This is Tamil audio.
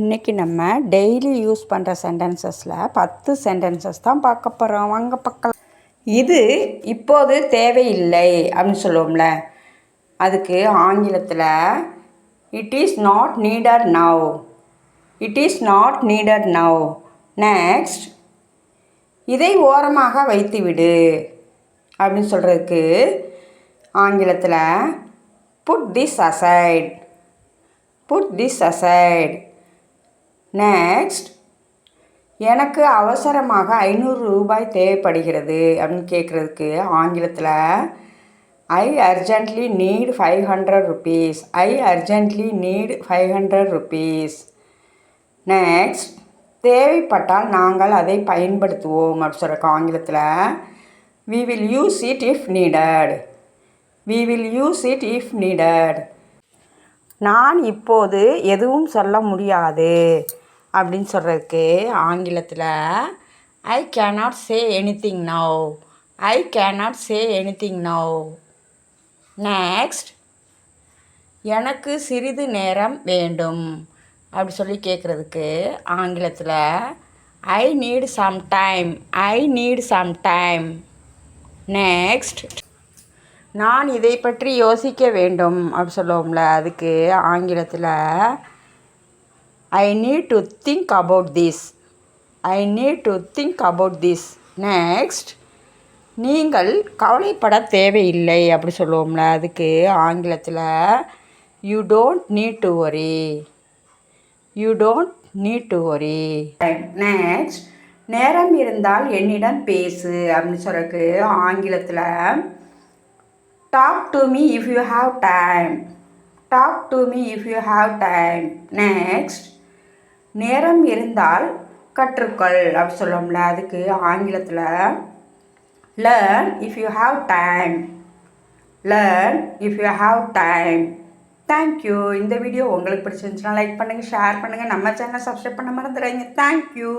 இன்றைக்கி நம்ம டெய்லி யூஸ் பண்ணுற சென்டென்சஸில் 10 சென்டென்சஸ் தான் பார்க்க போகிறோம். வாங்க பார்க்கலாம். இது இப்போது தேவையில்லை அப்படின்னு சொல்லுவோம்ல, அதுக்கு ஆங்கிலத்தில் it is not needed now. It is not needed now. Next, இதை ஓரமாக வைத்துவிடு அப்படின்னு சொல்கிறதுக்கு ஆங்கிலத்தில் put this aside. Put this aside. Next, எனக்கு அவசரமாக 500 ரூபாய் தேவைப்படுகிறது அப்படின்னு கேட்குறதுக்கு ஆங்கிலத்தில் I urgently need 500 rupees. I urgently need 500 rupees. Next, தேவைப்பட்டால் நாங்கள் அதை பயன்படுத்துவோம் அப்படின்னு சொல்கிறக்கு ஆங்கிலத்தில் we will use it if needed. we will use it if needed. நான் இப்போது எதுவும் சொல்ல முடியாது அப்படின்னு சொல்கிறதுக்கு ஆங்கிலத்தில் I cannot say anything now. I cannot say anything now. Next, எனக்கு சிறிது நேரம் வேண்டும் அப்படி சொல்லி கேட்குறதுக்கு ஆங்கிலத்தில் I need some time. I need some time. Next, நான் இதை பற்றி யோசிக்க வேண்டும் அப்படி சொல்லுவோம்ல, அதுக்கு ஆங்கிலத்தில் I need to think about this. I need to think about this. Next, நீங்கள் கவலைப்பட தேவையில்லை அப்படி சொல்லுவோம்ல, அதுக்கு ஆங்கிலத்தில் you don't need to worry. You don't need to வரி. நெக்ஸ்ட், நேரம் இருந்தால் என்னிடம் பேசு அப்படின்னு சொல்கிறதுக்கு ஆங்கிலத்தில் talk to me if you have time. talk to me if you have time. Next, நேரம் இருந்தால் கற்றுக்கொள் அப்படி சொல்லுவோம்ல, அதுக்கு ஆங்கிலத்தில் learn if you have time. learn if you have time. Thank you. இந்த வீடியோ உங்களுக்கு பிடிச்சிருந்துச்சுன்னா லைக் பண்ணுங்கள், ஷேர் பண்ணுங்கள், நம்ம சேனலை சப்ஸ்கிரைப் பண்ண மறந்துடாதீங்க. தேங்க்யூ.